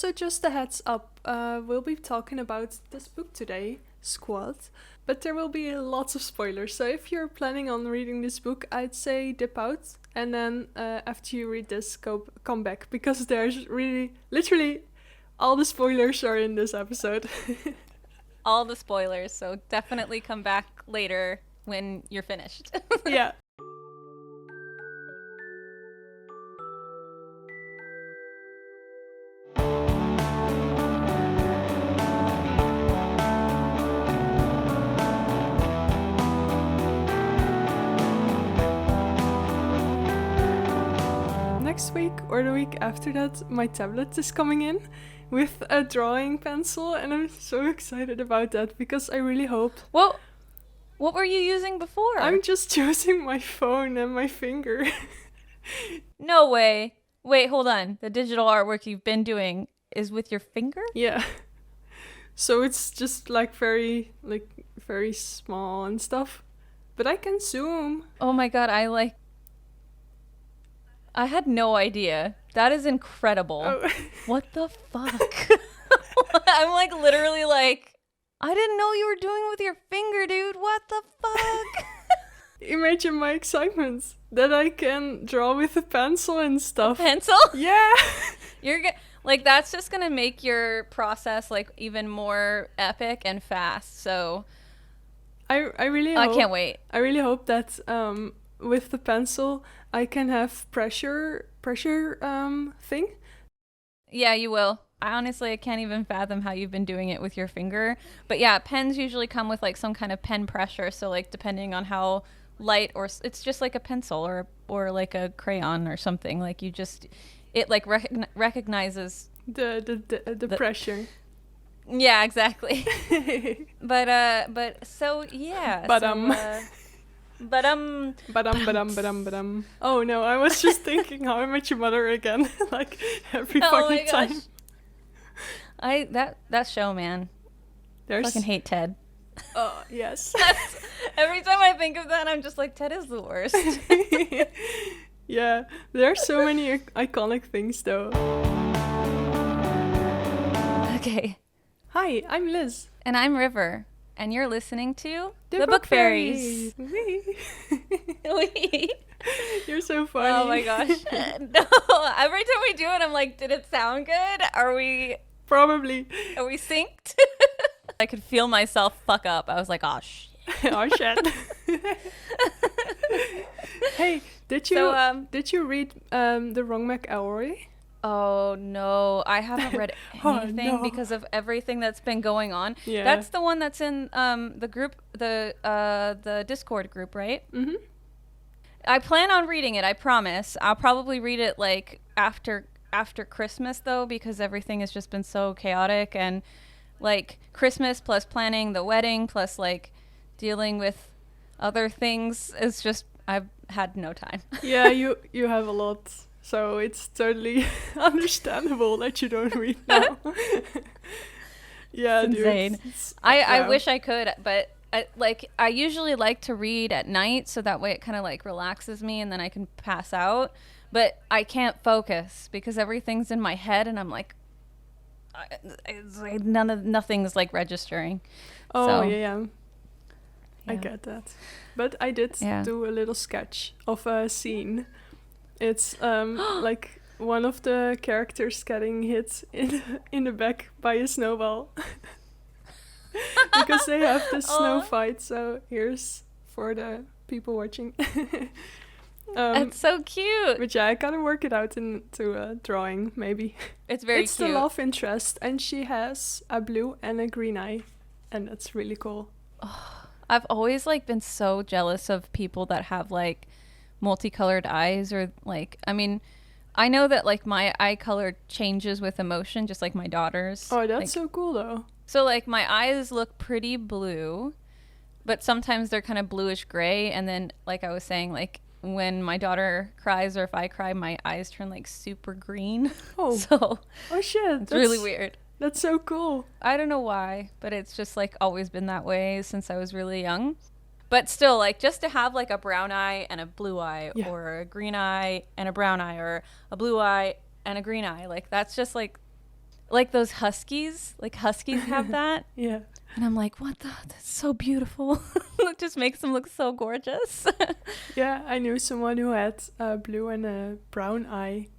also just a heads up, we'll be talking about this book today, Squad, but there will be lots of spoilers. So if you're planning on reading this book, I'd say dip out, and then after you read this, come back, because there's really, literally, all the spoilers are in this episode. All the spoilers, so definitely come back later when you're finished. Yeah. Next week or the week after that, my tablet is coming in with a drawing pencil, and I'm so excited about that because I really hope. What were you using before? I'm just using my phone and my finger. No way. Wait, hold on. The digital artwork you've been doing is with your finger? Yeah. So it's just very small and stuff. But I can zoom. Oh my god, I had no idea. That is incredible. Oh. What the fuck? I'm literally I didn't know you were doing it with your finger, dude. What the fuck? Imagine my excitement that I can draw with a pencil and stuff. A pencil? Yeah. You're that's just gonna make your process even more epic and fast. So I really hope, I can't wait. I really hope that with the pencil I can have pressure thing. Yeah, you will. I can't even fathom how you've been doing it with your finger. But yeah, pens usually come with some kind of pen pressure. So depending on how light, or it's just like a pencil or like a crayon or something. It recognizes the pressure. Yeah, exactly. but so yeah. Oh no, I was just thinking How I Met Your Mother again, every fucking time. That show, man. I fucking hate Ted. Oh yes. Every time I think of that, I'm just Ted is the worst. Yeah, there are so many iconic things though. Okay. Hi, I'm Liz. And I'm River. And you're listening to The Book Fairies. You're so funny. Oh my gosh. No, every time we do it, I'm did it sound good? Are we synced? I could feel myself fuck up. I was oh shit. Oh shit. Hey, did you read The Wrong McElroy? Oh no, I haven't read anything because of everything that's been going on. Yeah. That's the one that's in the group, the Discord group, right? Mm-hmm. I plan on reading it, I promise. I'll probably read it after Christmas though, because everything has just been so chaotic, and Christmas plus planning the wedding plus dealing with other things is just, I've had no time. Yeah, you have a lot. So it's totally understandable that you don't read now. Yeah, it's dude. Insane. I wish I could, but I usually like to read at night, so that way it kind of relaxes me and then I can pass out. But I can't focus because everything's in my head, and I'm nothing's registering. Oh, so, yeah. I get that. But I did do a little sketch of a scene. It's one of the characters getting hit in the back by a snowball. Because they have the snow fight, so here's for the people watching. That's so cute. But yeah, I gotta work it out into a drawing, maybe. It's very cute. It's the love interest, and she has a blue and a green eye, and that's really cool. I've always been so jealous of people that have multicolored eyes, or I know that my eye color changes with emotion, just like my daughter's. Oh, that's so cool though. So my eyes look pretty blue, but sometimes they're kind of bluish gray, and then I was saying when my daughter cries or if I cry, my eyes turn super green. Oh. So shit. It's really weird. That's so cool. I don't know why, but it's just always been that way since I was really young. But still, just to have a brown eye and a blue eye, or a green eye and a brown eye, or a blue eye and a green eye, that's just like those huskies. Like huskies have that. Yeah. And I'm like, what the? That's so beautiful. It just makes them look so gorgeous. Yeah, I knew someone who had a blue and a brown eye.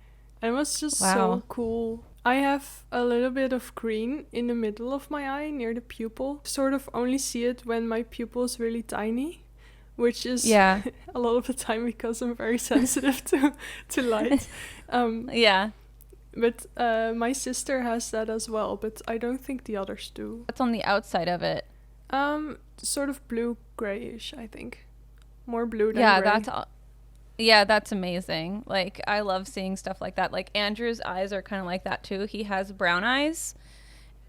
And it was just Wow. so cool. I have a little bit of green in the middle of my eye near the pupil. Sort of only see it when my pupil is really tiny, which is Yeah. a lot of the time because I'm very sensitive to light. Yeah. But my sister has that as well, but I don't think the others do. What's on the outside of it? Sort of blue grayish, I think. More blue than gray. Yeah, that's amazing. Like, I love seeing stuff like that. Like, Andrew's eyes are kind of like that too. He has brown eyes,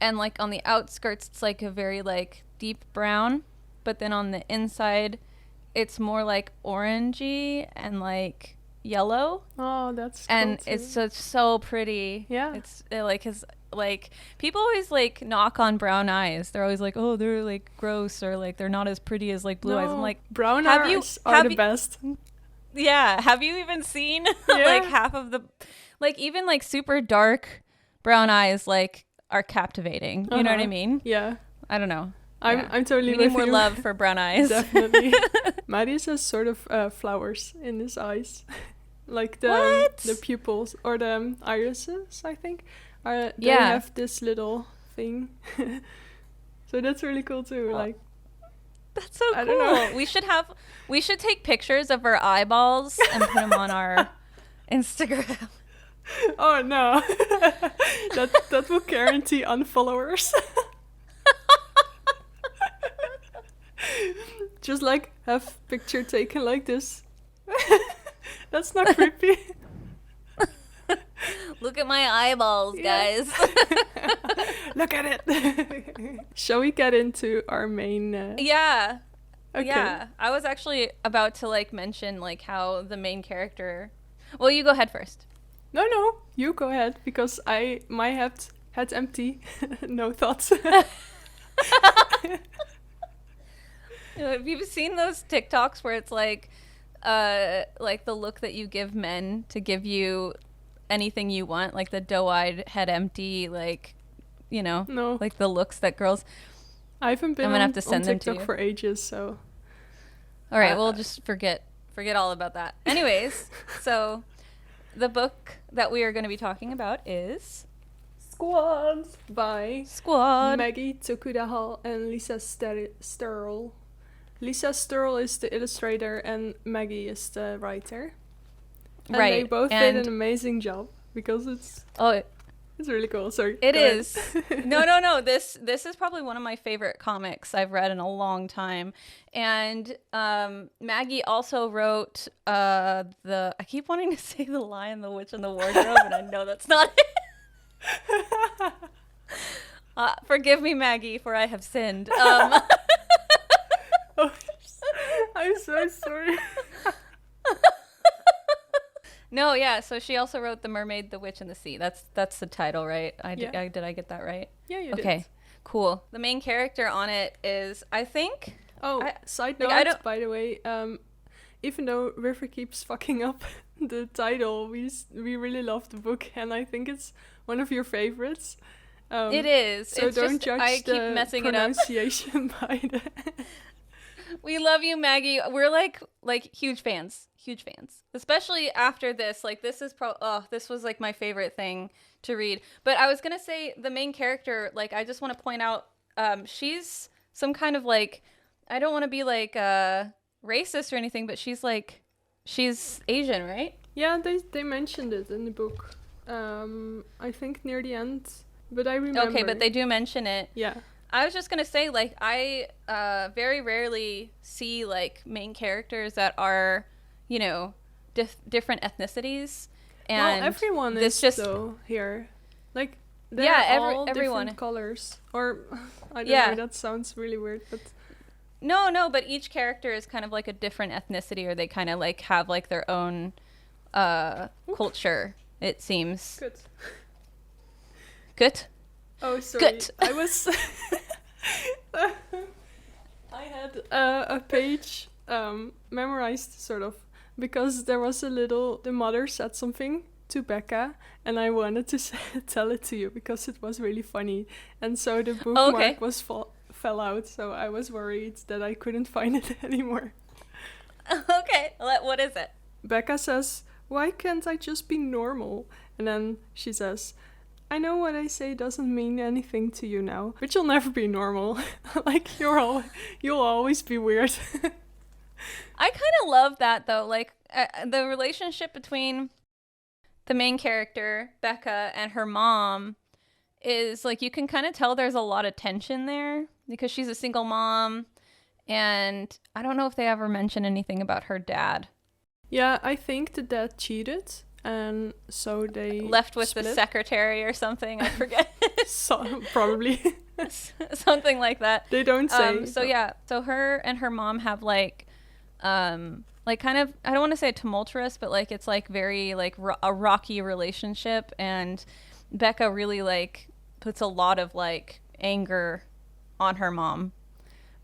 and like on the outskirts it's like a very like deep brown, but then on the inside it's more like orangey and like yellow. Oh, that's and cool too. it's so pretty. Yeah. It's like his, like, people always like knock on brown eyes. They're always like, oh, they're like gross, or like they're not as pretty as like blue eyes. I'm like, brown eyes are the best. Yeah, have you even seen like half of the, like, even like super dark brown eyes like are captivating. You know what I mean? Yeah. I don't know. I'm totally we with need more you. love for brown eyes. Definitely. Maddie's has sort of flowers in his eyes. Like the pupils or the irises, I think. They have this little thing. So that's really cool too. Like, that's so cool. I don't know. We should take pictures of our eyeballs and put them on our Instagram. Oh no. that will guarantee unfollowers. Just like have picture taken like this. That's not creepy. Look at my eyeballs, guys. Look at it. Shall we get into our main Yeah. Okay. Yeah. I was actually about to like mention like how the main character. Well, you go ahead first. No, you go ahead, because my head's empty. No thoughts. Have you seen those TikToks where it's like the look that you give men to give you anything you want, like the doe-eyed, head empty, like, you know, No, like the looks that girls. I haven't been I'm gonna have to send on them TikTok to you for ages, so. All right, we'll just forget all about that. Anyways, so the book that we are going to be talking about is Squad by Squad. Maggie, Tokuda-Hall, and Lisa Sterle. Lisa Sterle is the illustrator and Maggie is the writer. And right. they both did an amazing job, because it's really cool. Sorry. It is. No. This is probably one of my favorite comics I've read in a long time. And Maggie also wrote I keep wanting to say The Lion, the Witch, and the Wardrobe, and I know that's not it. Forgive me, Maggie, for I have sinned. Oh, I'm so sorry. No, yeah. So she also wrote The Mermaid, the Witch, and the Sea. That's the title, right? Did I get that right? Yeah, you did. Okay, cool. The main character on it is, I think. Side note, by the way, even though River keeps fucking up the title, we really love the book, and I think it's one of your favorites. It is. So it's don't just, judge I the keep messing pronunciation by the. We love you, Maggie. We're like huge fans, especially after this. Like, this is this was like my favorite thing to read. But I was gonna say the main character. Like, I just want to point out, she's some kind of like, I don't want to be like racist or anything, but she's Asian, right? Yeah, they mentioned it in the book. I think near the end, but I remember. Okay, but they do mention it. Yeah. I was just gonna say, like, I very rarely see like main characters that are, you know, different ethnicities, and everyone is just though here, like, they're all everyone different colors, or I don't know. That sounds really weird, but no, but each character is kind of like a different ethnicity, or they kind of like have like their own culture. It seems good. Oh, sorry. Good. I was. I had a page memorized, sort of, because there was the mother said something to Becca, and I wanted to tell it to you because it was really funny. And so the bookmark fell out, so I was worried that I couldn't find it anymore. Okay, what is it? Becca says, "Why can't I just be normal?" And then she says, "I know what I say doesn't mean anything to you now, but you'll never be normal. Like, you'll always be weird." I kind of love that, though. Like, the relationship between the main character, Becca, and her mom is, like, you can kind of tell there's a lot of tension there because she's a single mom, and I don't know if they ever mention anything about her dad. Yeah, I think the dad cheated, and so they left with split. The secretary or something, I forget. Probably. Something like that. They don't say. So her and her mom have like kind of, I don't want to say tumultuous, but like it's like very like a rocky relationship, and Becca really like puts a lot of like anger on her mom.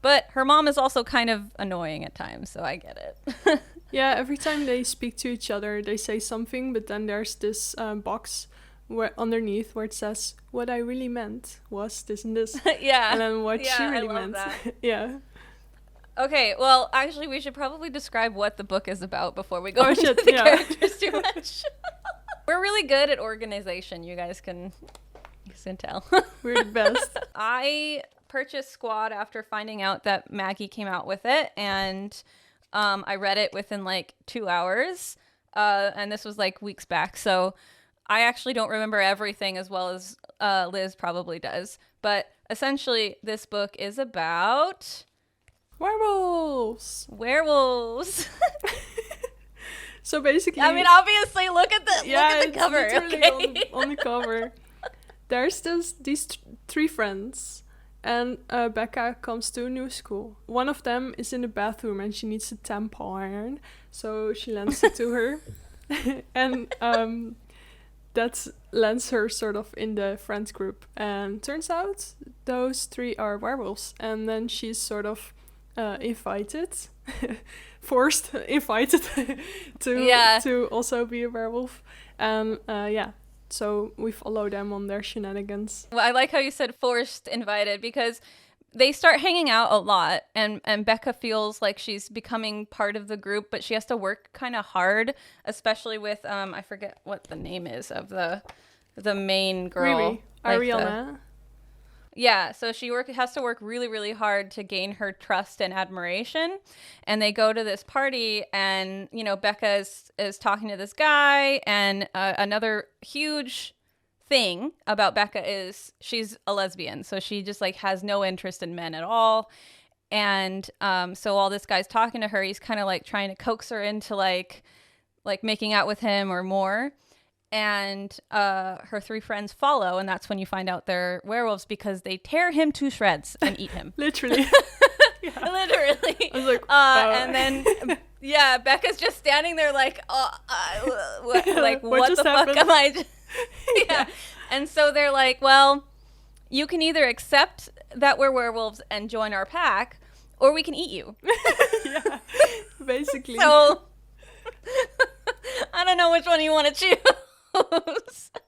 But her mom is also kind of annoying at times, so I get it. Yeah, every time they speak to each other, they say something, but then there's this box underneath where it says, "What I really meant was this and this." Yeah. And then what she really meant. Yeah. Okay, well, actually, we should probably describe what the book is about before we go into the characters too much. We're really good at organization, you guys can tell. We're the best. I purchased Squad after finding out that Maggie came out with it, and I read it within like 2 hours, and this was like weeks back, so I actually don't remember everything as well as Liz probably does, but essentially this book is about werewolves. So basically, I mean, obviously, look at the cover. Okay. on the cover. There's these three friends, and Becca comes to a new school. One of them is in the bathroom, and she needs a tampon, so she lends it to her, and that lands her sort of in the friends group. And turns out those three are werewolves, and then she's sort of invited to also be a werewolf, and so we follow them on their shenanigans. Well, I like how you said forced invited, because they start hanging out a lot, and Becca feels like she's becoming part of the group, but she has to work kind of hard, especially with I forget what the name is of the main girl. Riri. Ariana. Yeah, so she has to work really, really hard to gain her trust and admiration. And they go to this party, and, you know, Becca is talking to this guy. And another huge thing about Becca is she's a lesbian. So she just, like, has no interest in men at all. And so while this guy's talking to her, he's kind of, like, trying to coax her into, like making out with him or more. And her three friends follow, and that's when you find out they're werewolves, because they tear him to shreds and eat him. Literally. Literally. I was like, and then, Becca's just standing there like, what the happened? fuck am I? Yeah. And so they're like, well, you can either accept that we're werewolves and join our pack, or we can eat you. Yeah, basically. So, I don't know which one you want to choose.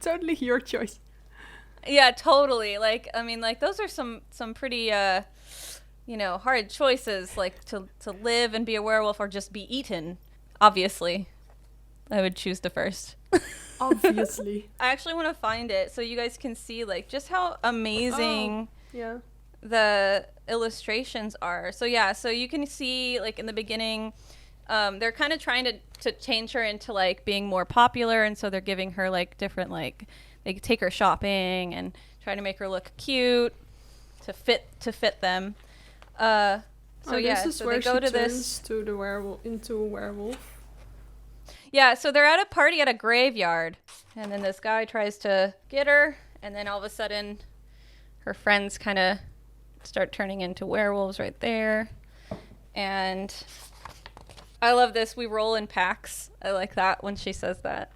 Totally your choice. Yeah, totally. Like, I mean, like, those are some pretty hard choices, like to live and be a werewolf or just be eaten. Obviously I would choose the first. Obviously. I actually want to find it so you guys can see like just how amazing the illustrations are. So you can see like in the beginning they're kind of trying to change her into like being more popular, and so they're giving her like different, like they take her shopping and try to make her look cute to fit them. So they go to this into a werewolf. Yeah, so they're at a party at a graveyard, and then this guy tries to get her, and then all of a sudden her friends kind of start turning into werewolves right there. And I love this. We roll in packs. I like that when she says that.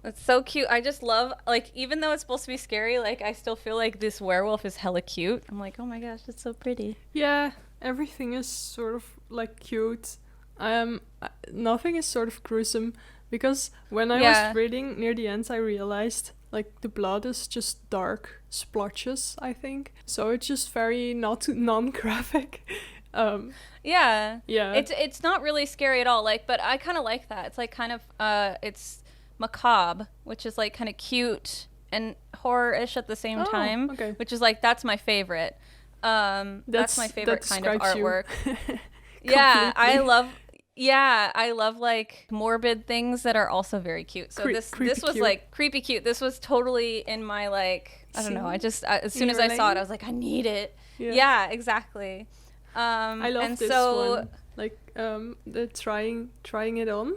It's so cute. I just love, like, even though it's supposed to be scary, like, I still feel like this werewolf is hella cute. I'm like, oh my gosh, it's so pretty. Yeah, everything is sort of, like, cute. Nothing is sort of gruesome, Because when I was reading near the end, I realized like the blood is just dark splotches, I think. So it's just very not non-graphic. Yeah. Yeah. It's not really scary at all. Like, but I kind of like that. It's like kind of it's macabre, which is like kind of cute and horror-ish at the same time. Okay. Which is like that's my favorite. That's my favorite kind of artwork. Yeah, I love like morbid things that are also very cute. So this was cute. Like creepy cute. This was totally in my like I don't know. I just as soon as I saw it, I was like I need it. Yeah, exactly. I love this one. Like the trying it on,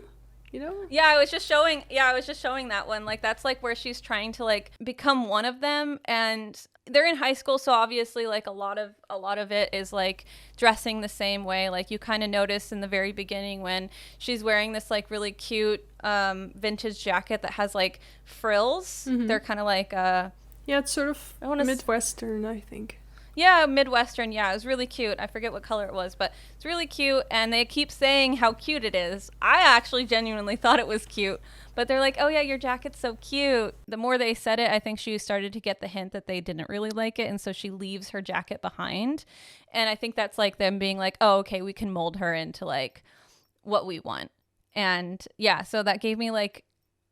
you know? Yeah, I was just showing that one. Like that's like where she's trying to like become one of them, and they're in high school, so obviously like a lot of it is like dressing the same way. Like you kind of notice in the very beginning when she's wearing this like really cute vintage jacket that has like frills. Mm-hmm. They're kind of like it's sort of Midwestern, I think. Yeah, Midwestern. Yeah, it was really cute. I forget what color it was, but it's really cute. And they keep saying how cute it is. I actually genuinely thought it was cute. But they're like, oh, yeah, your jacket's so cute. The more they said it, I think she started to get the hint that they didn't really like it. And so she leaves her jacket behind. And I think that's like them being like, oh, okay, we can mold her into like what we want. And yeah, so that gave me like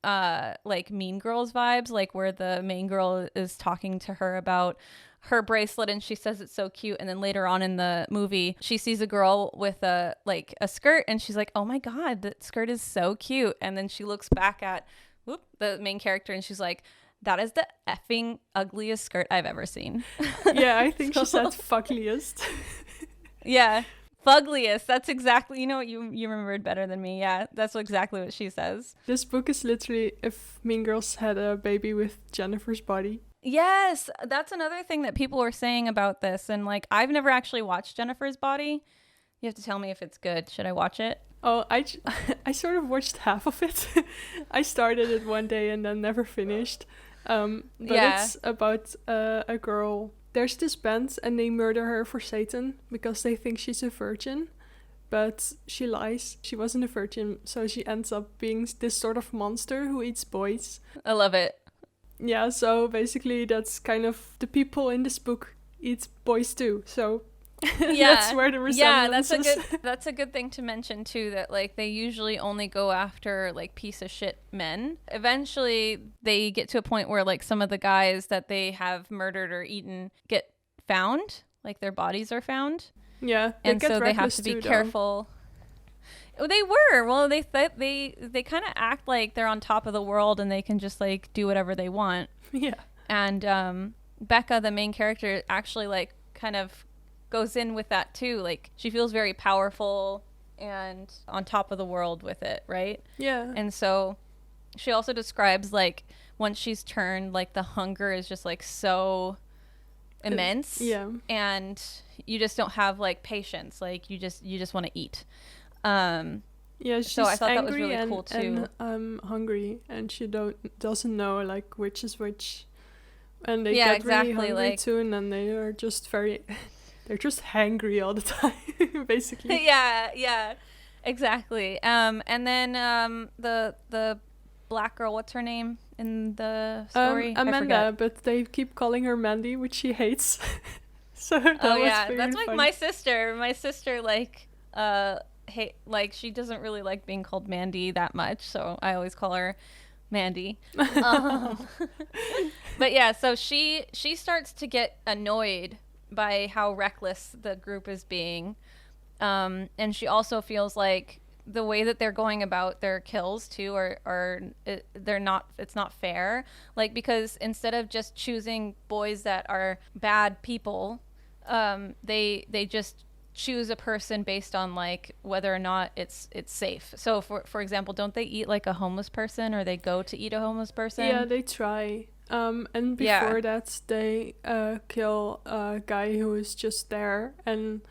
Mean Girls vibes, like where the main girl is talking to her about her bracelet and she says it's so cute, and then later on in the movie she sees a girl with a skirt and she's like, oh my god, that skirt is so cute, and then she looks back at the main character and she's like, that is the effing ugliest skirt I've ever seen. Yeah, I think she said fugliest. Yeah, fugliest. That's exactly, you remembered better than me. Yeah, that's exactly what she says. This book is literally if Mean Girls had a baby with Jennifer's body. Yes, that's another thing that people were saying about this, and like I've never actually watched Jennifer's Body. You have to tell me if it's good. Should I watch it? Oh, I sort of watched half of it. I started it one day and then never finished. It's about a girl. There's this band and they murder her for Satan because they think she's a virgin, but she lies. She wasn't a virgin, so she ends up being this sort of monster who eats boys. I love it. Yeah, so basically that's kind of the people in this book eat boys too. So that's where the resemblance is. That's a good thing to mention too, that like they usually only go after like piece of shit men. Eventually they get to a point where like some of the guys that they have murdered or eaten get found, like their bodies are found. Yeah, and so they have to be careful. They were. Well, they kind of act like they're on top of the world and they can just like do whatever they want. Yeah. And Becca, the main character, actually like kind of goes in with that too. Like she feels very powerful and on top of the world with it, right? Yeah. And so she also describes like once she's turned, like the hunger is just like so immense. Yeah. And you just don't have like patience. Like you just want to eat. She's so I thought that was really cool too. And hungry, and she doesn't know like which is which, and they get really hungry like, too, and then they are just they're just hangry all the time, basically. Yeah, exactly. And then the black girl, what's her name in the story? Amanda, but they keep calling her Mandy, which she hates. So that was that's like funny. my sister. My sister like she doesn't really like being called Mandy that much, so I always call her Mandy. But yeah, so she starts to get annoyed by how reckless the group is being, and she also feels like the way that they're going about their kills too it's not fair, like because instead of just choosing boys that are bad people, they just choose a person based on like whether or not it's safe. So for example, don't they eat like a homeless person, or they go to eat a homeless person? Yeah, they try. And before that they kill a guy who is just there, and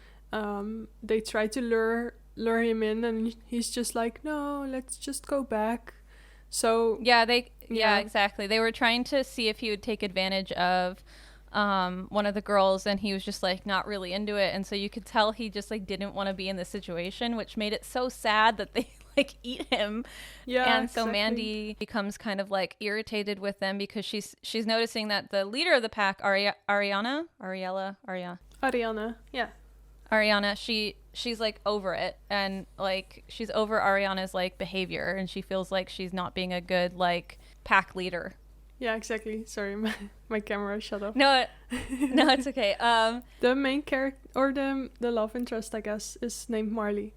they try to lure him in, and he's just like, no, let's just go back. So yeah, exactly. They were trying to see if he would take advantage of one of the girls, and he was just like not really into it, and so you could tell he just like didn't want to be in this situation, which made it so sad that they like eat him. Yeah, And so exactly. Mandy becomes kind of like irritated with them because she's noticing that the leader of the pack, Ariana, Ariana, she's like over it, and like she's over Ariana's like behavior, and she feels like she's not being a good like pack leader. Yeah, exactly. Sorry, my camera shut off. No, it's okay. The main character, or the love interest, I guess, is named Marley.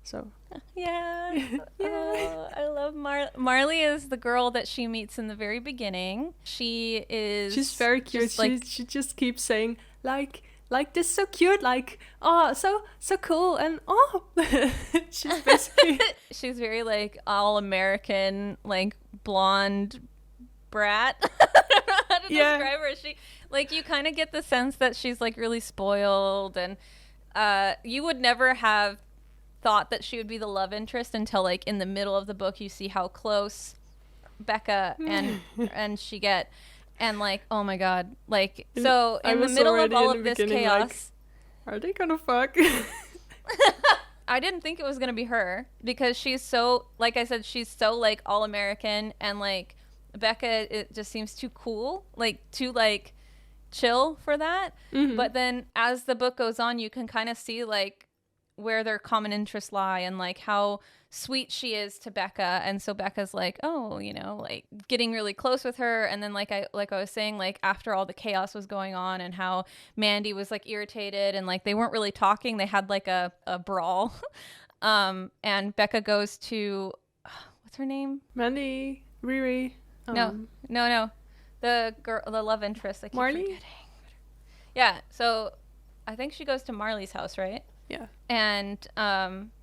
So. Yeah. Oh, I love Marley is the girl that she meets in the very beginning. She's very cute. She just keeps saying like this, so cute, like, oh, so cool, and oh. She's basically she's very like all American, like blonde brat. I don't know how to describe her. She like, you kind of get the sense that she's like really spoiled, and you would never have thought that she would be the love interest until like in the middle of the book you see how close Becca and she get, and like, oh my god, like, so in the middle of all of this chaos, like, are they gonna fuck? I didn't think it was gonna be her, because she's so, like I said, she's so like all American, and like Becca, it just seems too cool, like too like chill for that. But then as the book goes on, you can kind of see like where their common interests lie, and like how sweet she is to Becca. And so Becca's like, oh, you know, like getting really close with her. And then like I was saying, like after all the chaos was going on, and how Mandy was like irritated, and like they weren't really talking, they had like a brawl. And Becca goes to what's her name? Mandy, Riri. No. The girl, the love interest. I keep Marley? forgetting. Yeah, so I think she goes to Marley's house, right? Yeah. And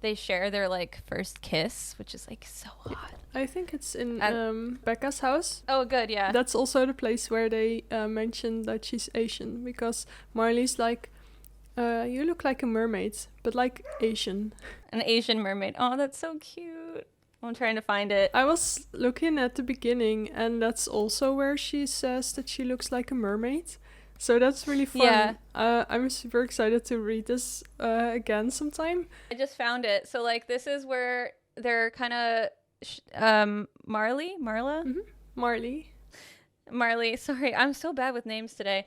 they share their like first kiss, which is like so hot. I think it's in Becca's house. Oh, good, yeah. That's also the place where they mention that she's Asian, because Marley's like, you look like a mermaid, but like Asian. An Asian mermaid. Oh, that's so cute. I'm trying to find it. I was looking at the beginning, and that's also where she says that she looks like a mermaid. So that's really fun. Yeah. I'm super excited to read this again sometime. I just found it. So like, this is where they're kind of Marley. Sorry, I'm so bad with names today,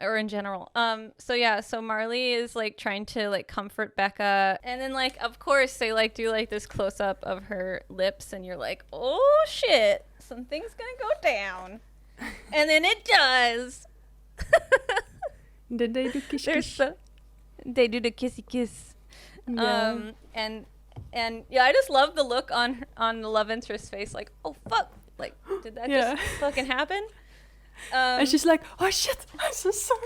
or in general. So Marley is like trying to like comfort Becca, and then like, of course, they like do like this close up of her lips, and you're like, oh shit, something's gonna go down. And then it does. Did they do kiss? They do the kissy kiss. Yeah. And yeah, I just love the look on the love interest's face, like, oh fuck, like, did that just fucking happen? And she's like, oh shit, I'm so sorry.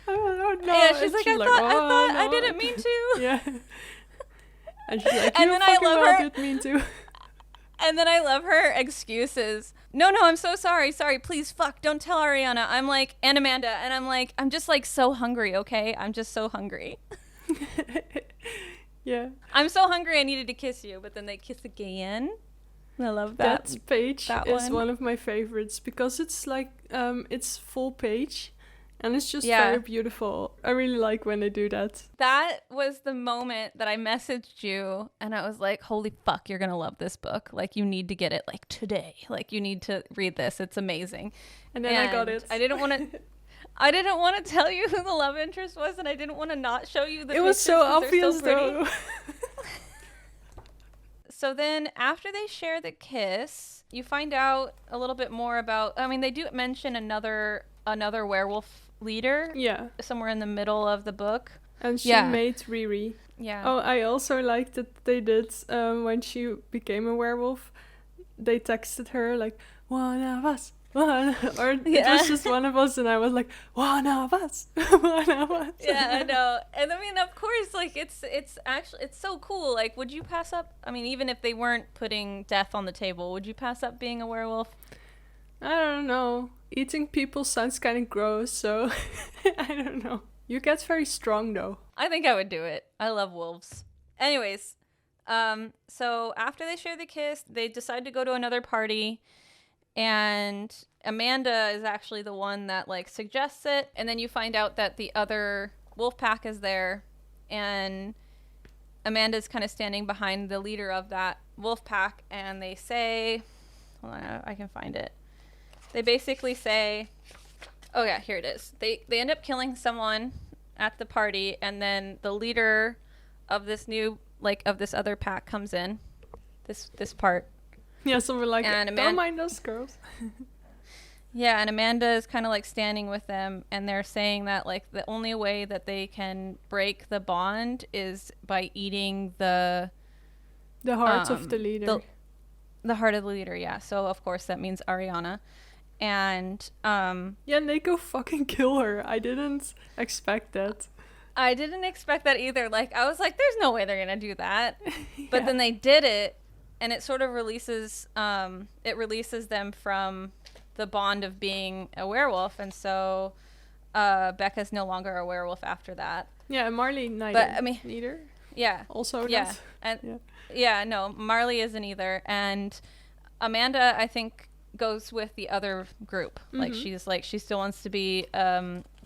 Oh no. Yeah, she's like, I thought no. I didn't mean to. Yeah. And she's like, and then I love her. Didn't mean to. And then I love her excuses. No, I'm so sorry. Sorry, please, fuck, don't tell Ariana. I'm like, and Amanda, and I'm like, I'm just like so hungry, okay? I'm just so hungry. Yeah. I'm so hungry I needed to kiss you, but then they kiss again. I love that. That page is one of my favorites, because it's like, it's full page, and it's just very beautiful. I really like when they do that. That was the moment that I messaged you, and I was like, holy fuck, you're gonna love this book. Like, you need to get it like today. Like, you need to read this. It's amazing. And then I got it. I didn't want to tell you who the love interest was, and I didn't want to not show you the pictures. It was so obvious, so pretty. though. So then after they share the kiss, you find out a little bit more about, I mean, they do mention another werewolf leader. Yeah. Somewhere in the middle of the book. And she made Riri. Yeah. Oh, I also liked that they did, when she became a werewolf, they texted her like, one of us. Or it was just one of us, and I was like, one of us. One of us. Yeah, I know. And I mean, of course, like, it's actually, it's so cool. Like, would you pass up, I mean, even if they weren't putting death on the table, would you pass up being a werewolf? I don't know. Eating people sounds kind of gross, so I don't know. You get very strong, though. I think I would do it. I love wolves. Anyways, so after they share the kiss, they decide to go to another party, and Amanda is actually the one that like suggests it, and then you find out that the other wolf pack is there, and Amanda's kind of standing behind the leader of that wolf pack, and they say, hold on, I can find it. They basically say, oh yeah, here it is. They end up killing someone at the party, and then the leader of this new, like, of this other pack comes in. This part. Yeah, something like, and don't mind us girls. Yeah, and Amanda is kind of like standing with them, and they're saying that like the only way that they can break the bond is by eating the heart of the leader. The heart of the leader, yeah. So of course that means Ariana. And and they go fucking kill her. I didn't expect that. I didn't expect that either. Like, I was like, there's no way they're gonna do that. But then they did it, and it sort of releases them from the bond of being a werewolf, and so Becca's no longer a werewolf after that. Yeah, and Marley neither. But I mean, neither. Yeah. Also yeah. not. And no, Marley isn't either. And Amanda, I think, goes with the other group. Mm-hmm. She still wants to be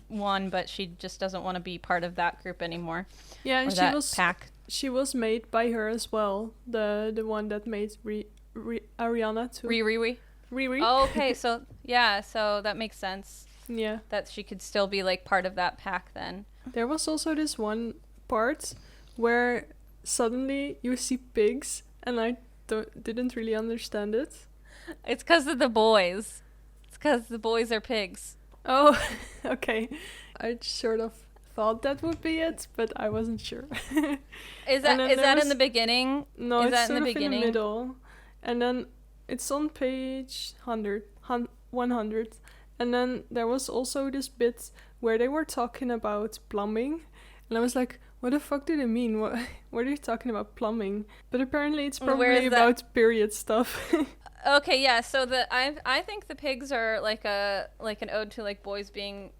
one, but she just doesn't want to be part of that group anymore. Yeah, and pack. She was made by her as well. The one that made Ariana too. Riri. Oh, okay, so that makes sense. Yeah. That she could still be like part of that pack then. There was also this one part where suddenly you see pigs, and I didn't really understand it. It's because of the boys. It's because the boys are pigs. Oh, okay. I sort of thought that would be it, but I wasn't sure. Is that in the beginning? No, is it's that sort in the of beginning? in the middle. And then it's on page 100. And then there was also this bit where they were talking about plumbing. And I was like, what the fuck do they mean? What are you talking about plumbing? But apparently it's probably about period stuff. Okay, yeah. So I think the pigs are like an ode to like boys being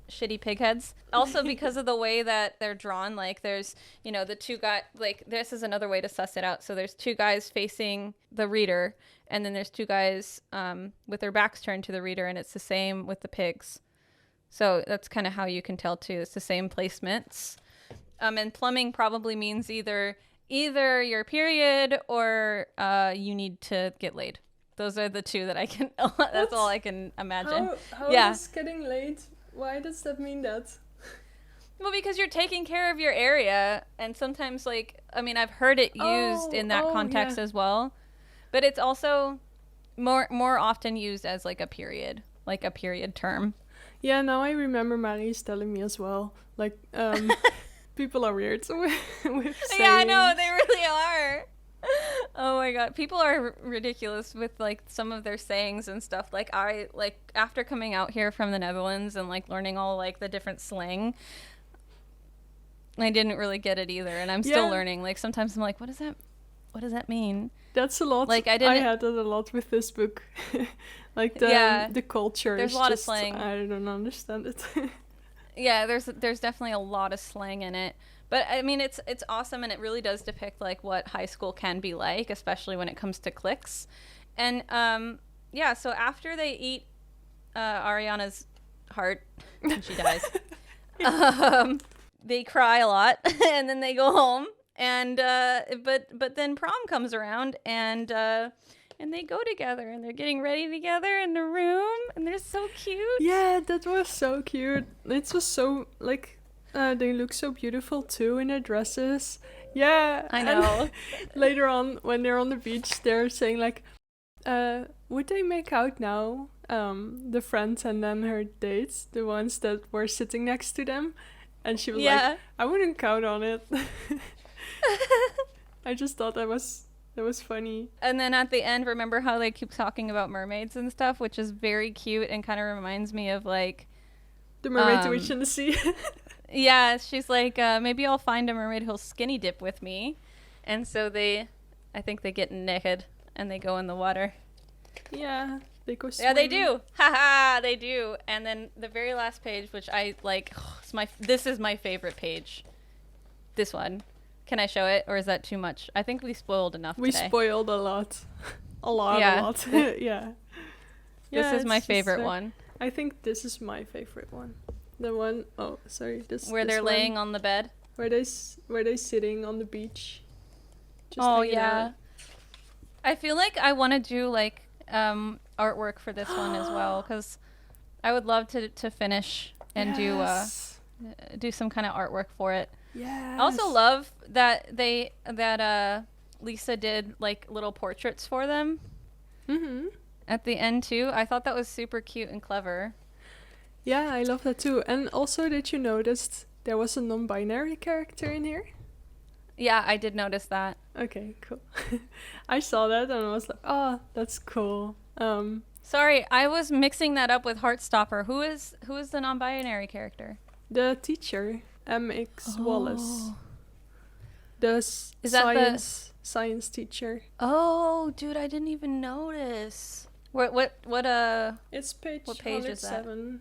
shitty pig heads. Also because of the way that they're drawn. Like there's, the two guys. Like this is another way to suss it out. So there's two guys facing the reader, and then there's two guys with their backs turned to the reader, and it's the same with the pigs. So that's kind of how you can tell too. It's the same placements. And plumbing probably means either your period or you need to get laid. Those are the two that I can. That's all I can imagine. How is getting laid? Why does that mean that? Well, because you're taking care of your area, and sometimes, I've heard it used in that context as well, but it's also more often used as like a period term. Yeah, now I remember Maggie's telling me as well. Like, people are weird with saying. Yeah, I know, they really are. Oh my god, people are ridiculous with like some of their sayings and stuff. Like after coming out here from the Netherlands and like learning all like the different slang, I didn't really get it either, and I'm still learning. Like sometimes I'm like, what does that mean? That's a lot. Like I had that a lot with this book. Like the culture. There's a lot of slang. I don't understand it. Yeah, there's definitely a lot of slang in it. But I mean, it's awesome, and it really does depict like what high school can be like, especially when it comes to cliques. And so after they eat Ariana's heart and she dies, they cry a lot, and then they go home. And but then prom comes around, and they go together, and they're getting ready together in the room, and they're so cute. Yeah, that was so cute. It was so like. They look so beautiful too in their dresses. Yeah, I know. And later on, when they're on the beach, they're saying like, would they make out now? The friends and then her dates, the ones that were sitting next to them, and she was like, I wouldn't count on it. I just thought that was funny. And then at the end, remember how they keep talking about mermaids and stuff, which is very cute and kind of reminds me of like the mermaid witch in the sea. Yeah, she's like, maybe I'll find a mermaid who'll skinny dip with me. And so I think they get naked and they go in the water. Yeah, they go swimming. Yeah, they do. Haha, they do. And then the very last page, which I like, this is my favorite page. This one. Can I show it, or is that too much? I think we spoiled enough today. We spoiled a lot. A lot. Yeah. This is my favorite one. I think this is my favorite one. The one, where they're laying on the bed. Where they sitting on the beach. Just yeah. I feel like I want to do like artwork for this one as well, because I would love to finish and do some kind of artwork for it. Yes. I also love that Lisa did like little portraits for them at the end too. I thought that was super cute and clever. Yeah, I love that too. And also, did you notice there was a non-binary character in here? Yeah, I did notice that. Okay, cool. I saw that and I was like, oh, that's cool. Sorry, I was mixing that up with Heartstopper. Who is the non-binary character? The teacher, MX Wallace. The science teacher. Oh, dude, I didn't even notice. What It's page what page is that? 107.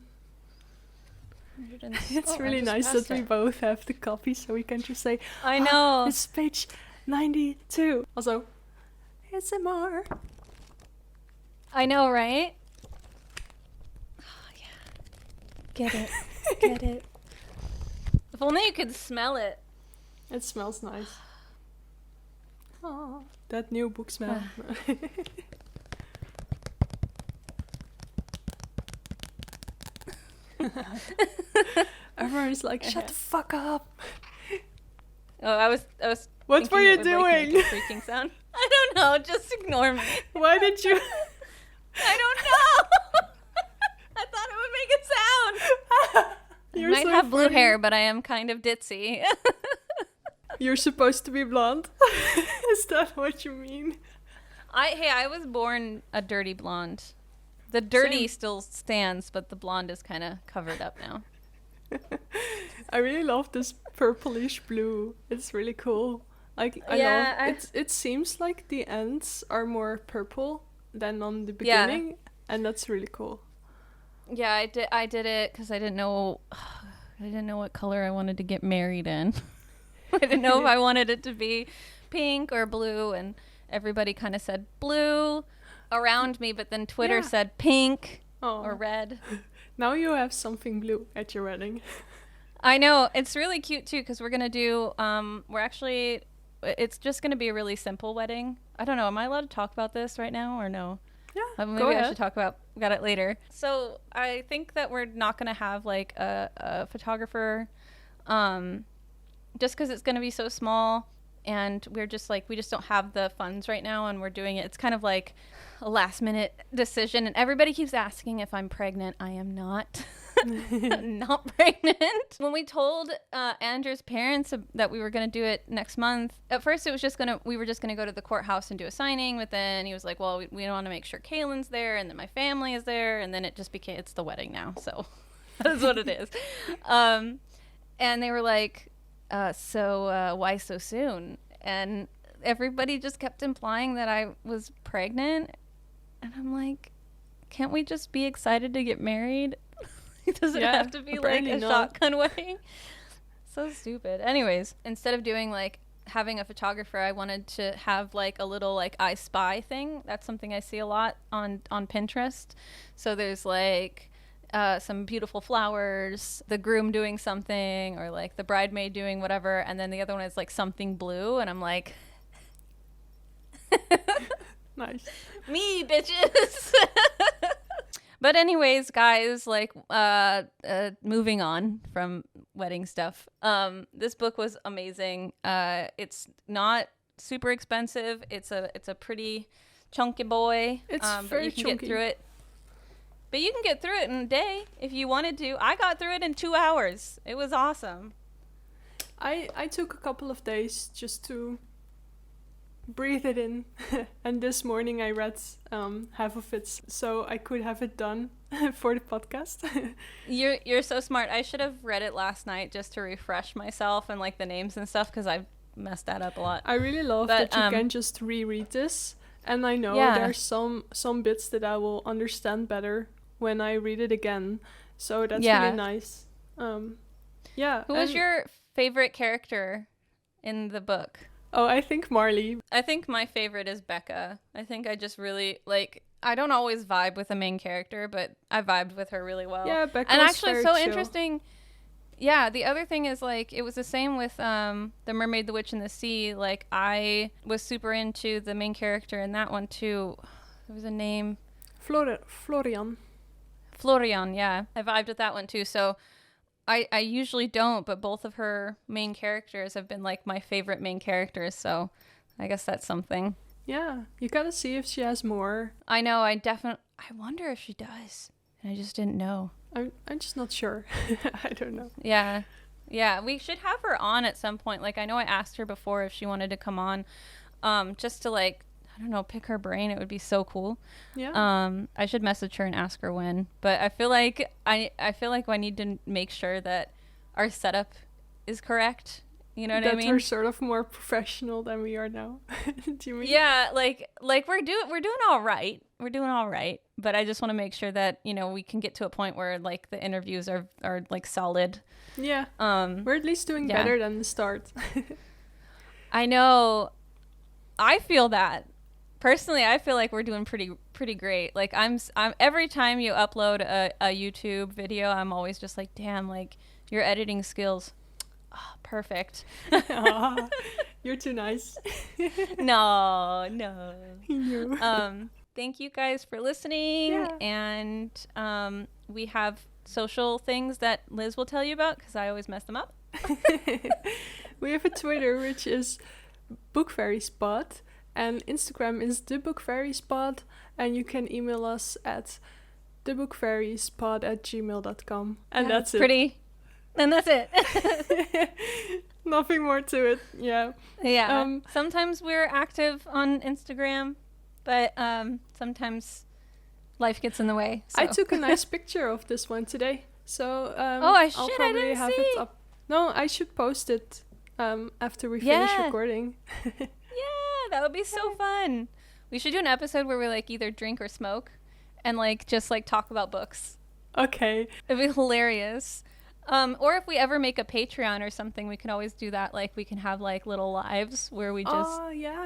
It's really nice that we both have the copy, so we can just say, I know. It's page 92. Also, it's MR. I know, right? Oh, yeah. Get it. Get it. If only you could smell it. It smells nice. Oh, that new book smell. Everyone's like, shut the fuck up. Oh, I was What were you like, doing? make a freaking sound. I don't know. Just ignore me. Why did you? I don't know. I thought it would make a sound. You're I might so have blue funny. hair, but I am kind of ditzy. You're supposed to be blonde. Is that what you mean? I was born a dirty blonde. The dirty Same. still stands, but the blonde is kind of covered up now. I really love this purplish blue. It's really cool. Like I love it. It seems like the ends are more purple than on the beginning, and that's really cool. Yeah, I did it because I didn't know what color I wanted to get married in. I didn't know if I wanted it to be pink or blue, and everybody kind of said blue around me, but then Twitter said pink or red. Now you have something blue at your wedding. I know, it's really cute too, because we're gonna do it's just gonna be a really simple wedding. I don't know, am I allowed to talk about this right now or no? Yeah, Maybe go ahead. I should talk about it later. So I think that we're not gonna have like a photographer, just because it's gonna be so small, and we just don't have the funds right now, and we're doing it. It's kind of like a last minute decision, and everybody keeps asking if I'm pregnant. I am not. Not pregnant. When we told Andrew's parents that we were going to do it next month, at first it was we were just going to go to the courthouse and do a signing, but then he was like, well, we want to make sure Kaylin's there and then my family is there, and then it just became, it's the wedding now, so that's what it is. And they were like, so why so soon? And everybody just kept implying that I was pregnant, and I'm like, can't we just be excited to get married? Does it have to be like a shotgun wedding? So stupid. Anyways, instead of doing like having a photographer, I wanted to have like a little like I Spy thing. That's something I see a lot on Pinterest. So there's like some beautiful flowers, the groom doing something, or like the bridesmaid doing whatever, and then the other one is like something blue, and I'm like, Nice. me, bitches. But anyways, guys, like moving on from wedding stuff. This book was amazing. It's not super expensive. It's a pretty chunky boy. It's but very you can chunky. get through it. But you can get through it in a day if you wanted to. I got through it in 2 hours. It was awesome. I took a couple of days just to breathe it in. And this morning I read half of it so I could have it done for the podcast. You're so smart. I should have read it last night just to refresh myself and like the names and stuff, because I've messed that up a lot. I really love that you can just reread this, and I know there's some bits that I will understand better when I read it again, so that's really nice. Who was your favorite character in the book? Oh, I think Marley. I think my favorite is Becca. I think I just really like, I don't always vibe with the main character, but I vibed with her really well. Yeah, Becca and was actually very so chill. interesting. Yeah, the other thing is, like, it was the same with The Mermaid, the Witch, and the Sea. Like, I was super into the main character in that one, too. There was a name. Florian. Florian, yeah. I vibed with that one, too. So I usually don't, but both of her main characters have been, like, my favorite main characters. So I guess that's something. Yeah, you gotta see if she has more. I know, I wonder if she does. I just didn't know. I'm just not sure. I don't know. Yeah. Yeah, we should have her on at some point. Like, I know I asked her before if she wanted to come on, just to, like, I don't know, pick her brain. It would be so cool. Yeah. I should message her and ask her when. But I feel like I need to make sure that our setup is correct. You know what I mean? That we're sort of more professional than we are now. Do you mean? Yeah, like we're doing all right. We're doing all right. But I just want to make sure that, you know, we can get to a point where, like, the interviews are like solid. Yeah. We're at least doing better than the start. I know. I feel that. Personally, I feel like we're doing pretty great. Like, I'm every time you upload a YouTube video, I'm always just like, damn, like, your editing skills. Oh, perfect. Aw, you're too nice. No. No. Thank you guys for listening. Yeah. And we have social things that Liz will tell you about because I always mess them up. We have a Twitter, which is Book Fairies Pod, and Instagram is The Book Fairies Pod, and you can email us at thebookfairiespod@gmail.com. And that's it. Pretty. And that's it. Nothing more to it. Yeah. Yeah. Sometimes we're active on Instagram, but sometimes life gets in the way. So. I took a nice picture of this one today, so I I'll probably have it up. No, I should post it after we finish recording. Yeah, that would be so fun. We should do an episode where we, like, either drink or smoke and, like, just, like, talk about books. Okay. It'd be hilarious. Or if we ever make a Patreon or something, we can always do that. Like, we can have, like, little lives where we just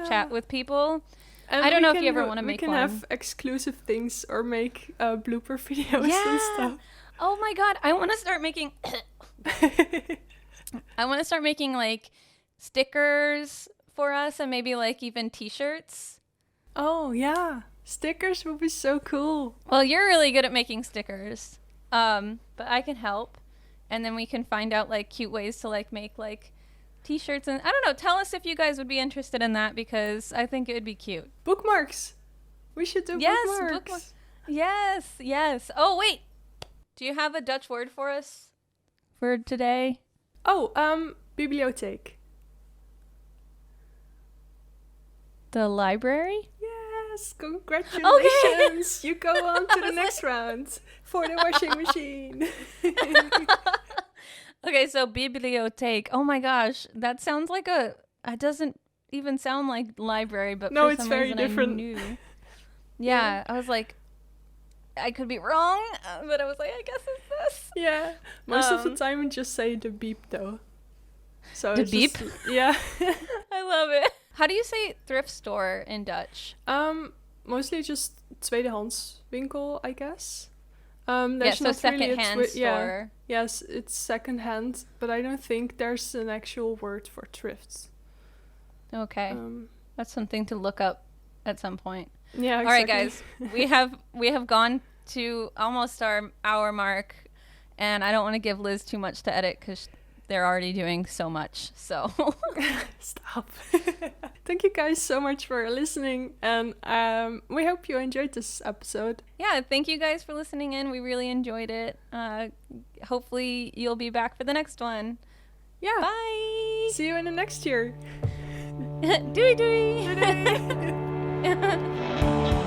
chat with people. And I don't know if you ever want to make one. We can have exclusive things or make blooper videos and stuff. Oh my god, I want to start making like stickers for us, and maybe, like, even t-shirts. Oh yeah, stickers would be so cool. Well, you're really good at making stickers, but I can help, and then we can find out, like, cute ways to, like, make, like, t-shirts. And I don't know, tell us if you guys would be interested in that, because I think it would be cute. Bookmarks. We should do bookmarks. Yes. Oh wait, do you have a Dutch word for us for today? Oh, bibliotheek. The library? Yes, congratulations. Okay. You go on to the next round for the washing machine. Okay, so bibliotheek. Oh my gosh, that sounds like it doesn't even sound like library, but no, for it's some very reason different. I knew. Yeah, I was like, I could be wrong, but I was like, I guess it's this. Yeah, most of the time we just say the beep though. So the beep? Yeah. I love it. How do you say thrift store in Dutch? Mostly just tweedehandswinkel, I guess. There's so second-hand store. Yeah. Yes, it's second-hand, but I don't think there's an actual word for thrifts. Okay, that's something to look up at some point. Yeah, exactly. All right, guys, we have gone to almost our hour mark, and I don't want to give Liz too much to edit because they're already doing so much. So stop. Thank you guys so much for listening, and we hope you enjoyed this episode. Yeah, thank you guys for listening in. We really enjoyed it. Hopefully you'll be back for the next one. Yeah. Bye. See you in the next year. Dooey dooey. Dooey.